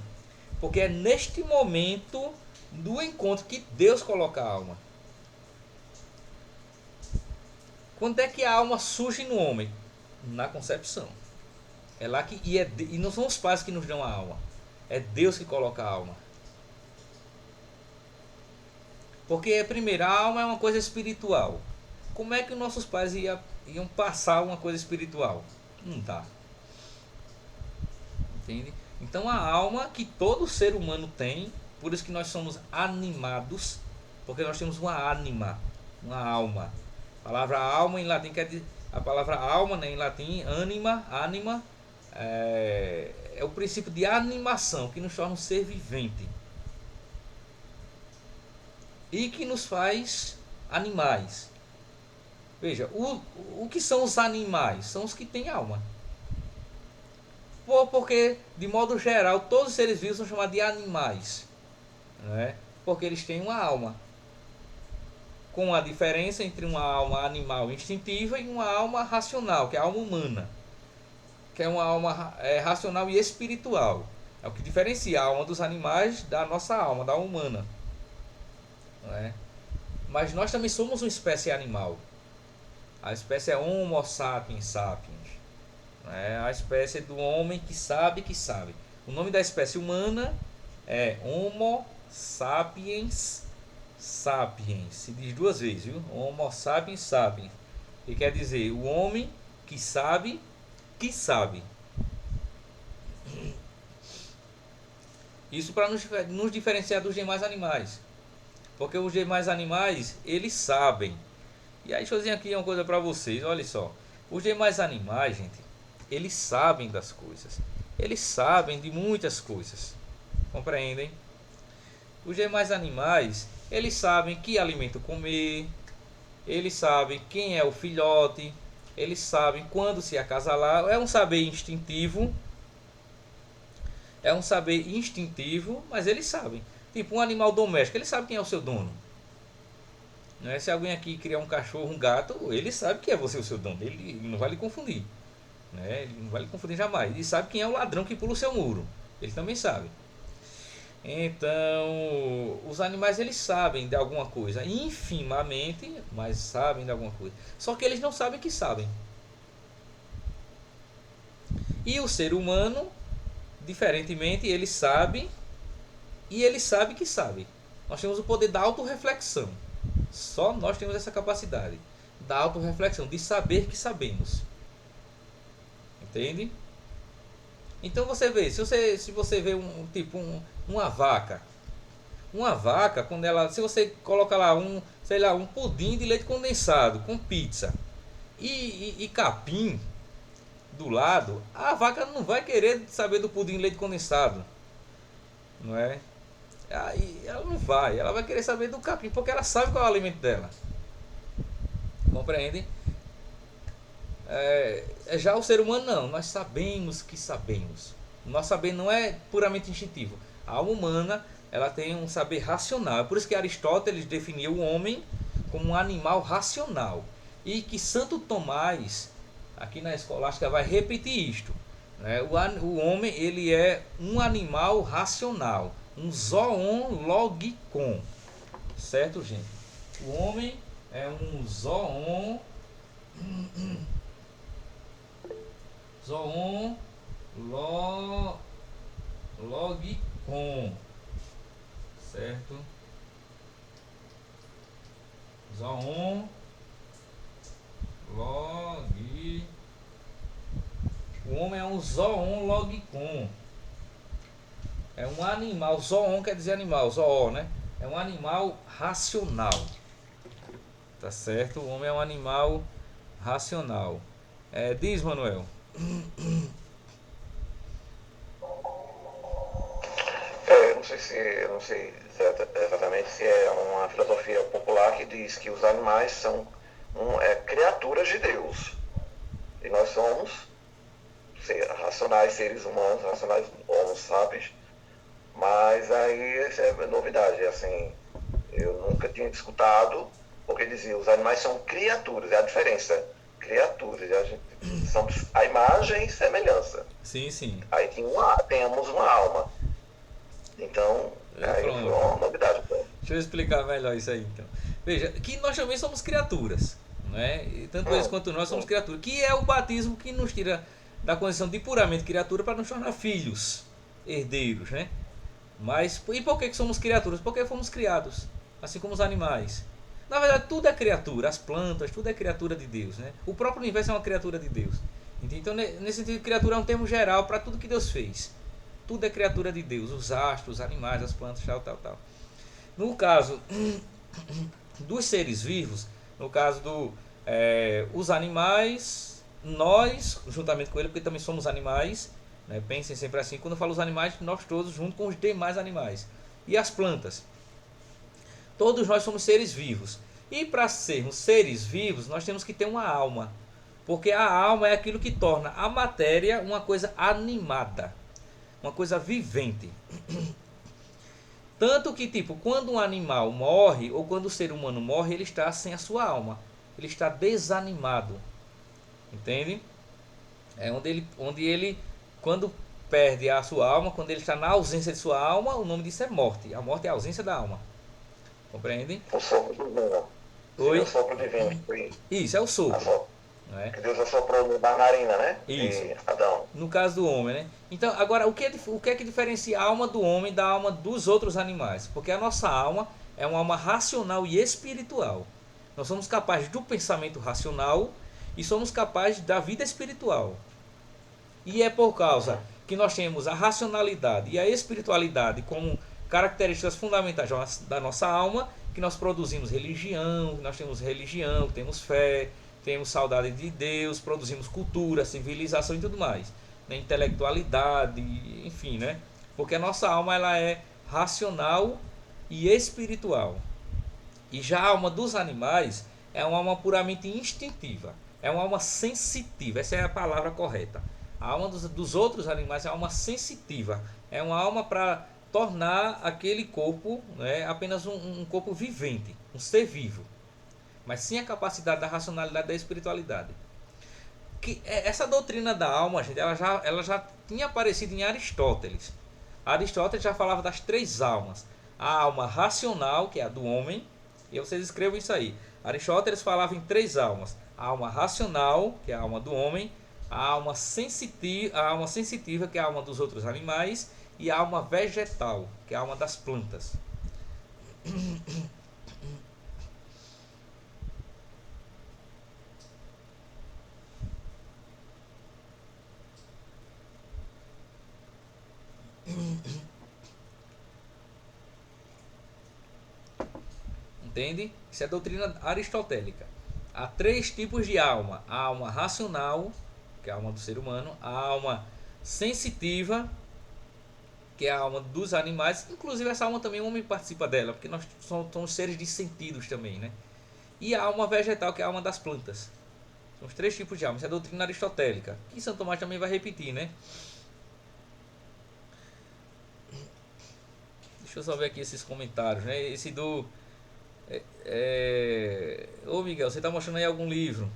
Porque é neste momento do encontro que Deus coloca a alma. Quando é que a alma surge no homem? Na concepção. É lá que e não são os pais que nos dão a alma. É Deus que coloca a alma. Porque primeiro, a alma é uma coisa espiritual. Como é que nossos pais iam passar uma coisa espiritual? Não dá. Entende? Então a alma que todo ser humano tem, por isso que nós somos animados, porque nós temos uma ânima, uma alma. A palavra alma em latim quer dizer, a palavra alma, né, em latim, anima, é o princípio de animação que nos torna um ser vivente e que nos faz animais. Veja, o que são os animais? São os que têm alma. Porque, de modo geral, todos os seres vivos são chamados de animais, né? Porque eles têm uma alma. Com a diferença entre uma alma animal instintiva e uma alma racional, que é a alma humana. Que é uma alma racional e espiritual. É o que diferencia a alma dos animais da nossa alma, da alma humana. Né? Mas nós também somos uma espécie animal. A espécie é Homo sapiens sapiens. É a espécie do homem que sabe que sabe. O nome da espécie humana é Homo sapiens sapiens. Se diz duas vezes, viu? Homo sapiens sapiens. Que quer dizer o homem que sabe que sabe. Isso para nos diferenciar dos demais animais. Porque os demais animais, eles sabem. E aí deixa eu dizer aqui uma coisa para vocês, olha só. Os demais animais, gente, eles sabem das coisas. Eles sabem de muitas coisas. Compreendem? Os demais animais, eles sabem que alimento comer. Eles sabem quem é o filhote. Eles sabem quando se acasalar. É um saber instintivo. É um saber instintivo, mas eles sabem. Tipo um animal doméstico, ele sabe quem é o seu dono. Não é? Se alguém aqui criar um cachorro, um gato, ele sabe que é você o seu dono. Ele não vai lhe confundir. Né? Ele não vai lhe confundir jamais. Ele sabe quem é o ladrão que pula o seu muro. Ele também sabe. Então, os animais eles sabem de alguma coisa, infimamente, mas sabem de alguma coisa. Só que eles não sabem que sabem. E o ser humano, diferentemente, ele sabe e ele sabe que sabe. Nós temos o poder da autorreflexão. Só nós temos essa capacidade da autorreflexão, de saber que sabemos. Entende? Então você vê, se você vê uma vaca, quando ela, se você coloca lá um pudim de leite condensado com pizza e capim do lado, a vaca não vai querer saber do pudim de leite condensado, não é? Aí ela não vai, ela vai querer saber do capim, porque ela sabe qual é o alimento dela. Compreende? Já o ser humano não, nós sabemos que sabemos. O nosso saber não é puramente instintivo. A alma humana, ela tem um saber racional. É por isso que Aristóteles definiu o homem como um animal racional. E que Santo Tomás, aqui na Escolástica, vai repetir isto. Né? O homem, ele é um animal racional. Um zoologicon. Certo, gente? O homem é um zoologicon. Certo? O homem é um zoologicon. É um animal. Zoon quer dizer animal. Zoó, né? É um animal racional. Tá certo? O homem é um animal racional. Diz, Manuel. Eu não sei exatamente se é uma filosofia popular que diz que os animais são criaturas de Deus. E nós somos racionais, seres humanos, racionais homo sapiens. Mas aí essa é novidade, assim, eu nunca tinha escutado porque dizia, os animais são criaturas, é a diferença. Criaturas, são a imagem e semelhança. Sim, sim. Aí temos uma alma. Então, aí foi Pronto. uma novidade. Deixa eu explicar melhor isso aí então. Veja, que nós também somos criaturas, né? E tanto eles quanto nós somos criaturas. Que é o batismo que nos tira da condição de puramente criatura para nos tornar filhos, herdeiros, né? Mas e por que somos criaturas? Porque fomos criados, assim como os animais. Na verdade, tudo é criatura, as plantas, tudo é criatura de Deus, né? O próprio universo é uma criatura de Deus. Então, nesse sentido, criatura é um termo geral para tudo que Deus fez. Tudo é criatura de Deus, os astros, os animais, as plantas, tal. No caso dos seres vivos, no caso os animais, nós, juntamente com ele, porque também somos animais, né? Pensem sempre assim, quando eu falo os animais, nós todos junto com os demais animais. E as plantas. Todos nós somos seres vivos. E para sermos seres vivos, nós temos que ter uma alma. Porque a alma é aquilo que torna a matéria uma coisa animada, uma coisa vivente. Tanto que, tipo, quando um animal morre, ou quando o ser humano morre, ele está sem a sua alma. Ele está desanimado. Entende? É onde ele quando perde a sua alma, quando ele está na ausência de sua alma, o nome disso é morte. A morte é a ausência da alma. Compreendem? O sopro divino. Oi? O sopro divino. Isso, é o sopro. Né? Que Deus assoprou na narina, né? Isso. De Adão. No caso do homem, né? Então, agora, o que é que diferencia a alma do homem da alma dos outros animais? Porque a nossa alma é uma alma racional e espiritual. Nós somos capazes do pensamento racional e somos capazes da vida espiritual. E é por causa que nós temos a racionalidade e a espiritualidade como características fundamentais da nossa alma que nós produzimos religião, temos fé, temos saudade de Deus, produzimos cultura, civilização e tudo mais, né? Intelectualidade, enfim, né? Porque a nossa alma ela é racional e espiritual. E já a alma dos animais é uma alma puramente instintiva, é uma alma sensitiva, essa é a palavra correta. A alma dos outros animais é uma alma sensitiva, é uma alma para tornar aquele corpo, né, apenas um corpo vivente, um ser vivo, mas sim a capacidade da racionalidade e da espiritualidade. Essa doutrina da alma, gente, ela já tinha aparecido em Aristóteles. Aristóteles já falava das três almas: a alma racional, que é a do homem, e vocês escrevam isso aí. Aristóteles falava em três almas: a alma racional, que é a alma do homem, a alma sensitiva, que é a alma dos outros animais, e a alma vegetal, que é a alma das plantas. Entende? Isso é a doutrina aristotélica. Há três tipos de alma: a alma racional, que é a alma do ser humano, a alma sensitiva, que é a alma dos animais. Inclusive essa alma também o homem participa dela, porque nós somos seres de sentidos também, né? E a alma vegetal, que é a alma das plantas. São os três tipos de alma. Isso é a doutrina aristotélica, que Santo Tomás também vai repetir, né? Deixa eu só ver aqui esses comentários, né? Esse do... Ô Miguel, você está mostrando aí algum livro?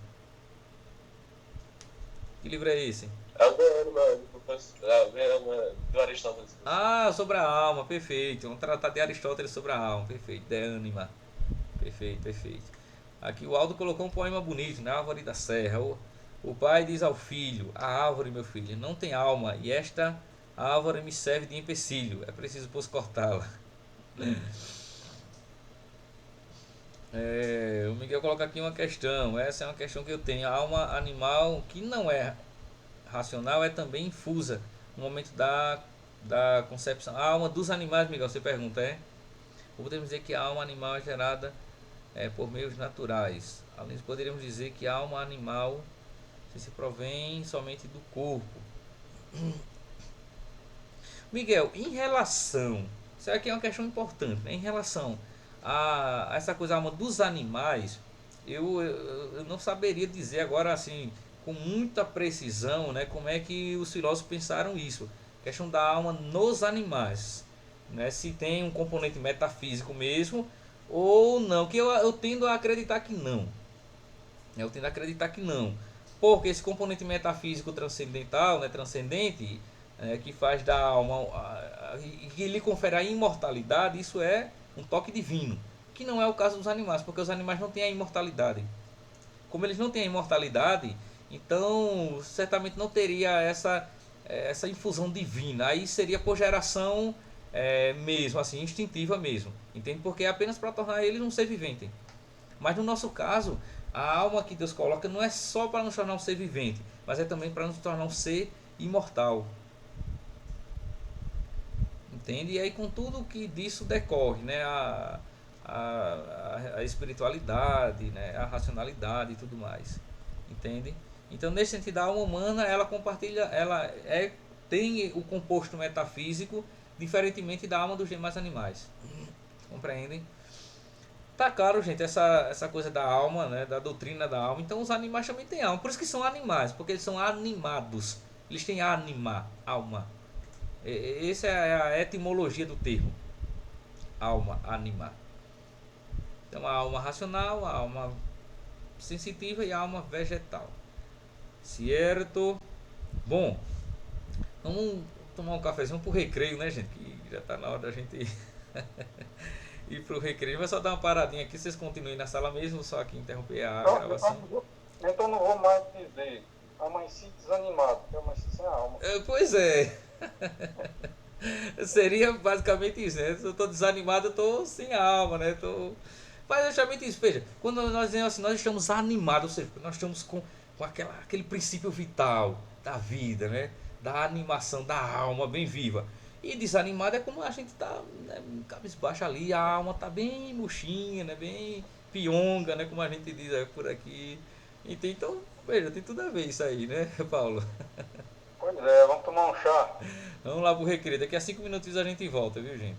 Que livro é esse? É o do Aristóteles. Ah, sobre a alma, perfeito. Um tratado de Aristóteles sobre a alma, perfeito. De ânima, perfeito. Aqui o Aldo colocou um poema bonito, na Árvore da Serra. O pai diz ao filho: a árvore, meu filho, não tem alma, e esta árvore me serve de empecilho. É preciso, pois, cortá-la. O Miguel coloca aqui uma questão. Essa é uma questão que eu tenho. A alma animal que não é racional é também infusa no momento da concepção. A alma dos animais, Miguel, você pergunta, é? Ou podemos dizer que a alma animal é gerada por meios naturais. Além disso, poderíamos dizer que a alma animal se provém somente do corpo. Miguel, em relação... Isso aqui é uma questão importante, né? Em relação a essa coisa, a alma dos animais, eu não saberia dizer agora assim com muita precisão, né, como é que os filósofos pensaram isso, a questão da alma nos animais, né, se tem um componente metafísico mesmo ou não, que eu tendo a acreditar que não. Eu tendo a acreditar que não. Porque esse componente metafísico transcendental, né, transcendente, que faz da alma, que lhe confere a imortalidade, isso é um toque divino. Que não é o caso dos animais, porque os animais não têm a imortalidade. Como eles não têm a imortalidade, então certamente não teria essa infusão divina. Aí seria por geração mesmo, assim, instintiva mesmo. Entende? Porque é apenas para tornar eles um ser vivente. Mas no nosso caso, a alma que Deus coloca não é só para nos tornar um ser vivente, mas é também para nos tornar um ser imortal. Entende? E aí com tudo que disso decorre, né? A espiritualidade, né? A racionalidade e tudo mais. Entende? Então nesse sentido a alma humana ela compartilha, tem o composto metafísico diferentemente da alma dos demais animais. Compreendem? Tá claro, gente, essa coisa da alma, né, da doutrina da alma. Então os animais também têm alma, por isso que são animais, porque eles são animados. Eles têm anima, alma. Essa é a etimologia do termo. Alma, anima. Então a alma racional, a alma sensitiva e a alma vegetal. Certo? Bom, vamos tomar um cafezinho pro recreio, né, gente? Que já tá na hora da gente ir pro recreio. Vai só dar uma paradinha aqui, vocês continuem na sala mesmo, só aqui interromper a gravação. Então não vou mais dizer amanheci desanimado, porque eu amanheci sem a alma. Pois é. Seria basicamente isso, né? Se eu tô desanimado, eu tô sem alma, né? Mas é justamente isso, veja, quando nós dizemos assim, nós estamos animados, ou seja, nós estamos com aquele princípio vital da vida, né? Da animação, da alma bem viva. E desanimado é como a gente tá, né, cabisbaixo ali, a alma tá bem murchinha, né? Bem pionga, né? Como a gente diz por aqui. Então, veja, tem tudo a ver isso aí, né, Paulo? Pois é, vamos tomar um chá. Vamos lá pro recreio. Daqui a 5 minutos a gente volta, viu, gente?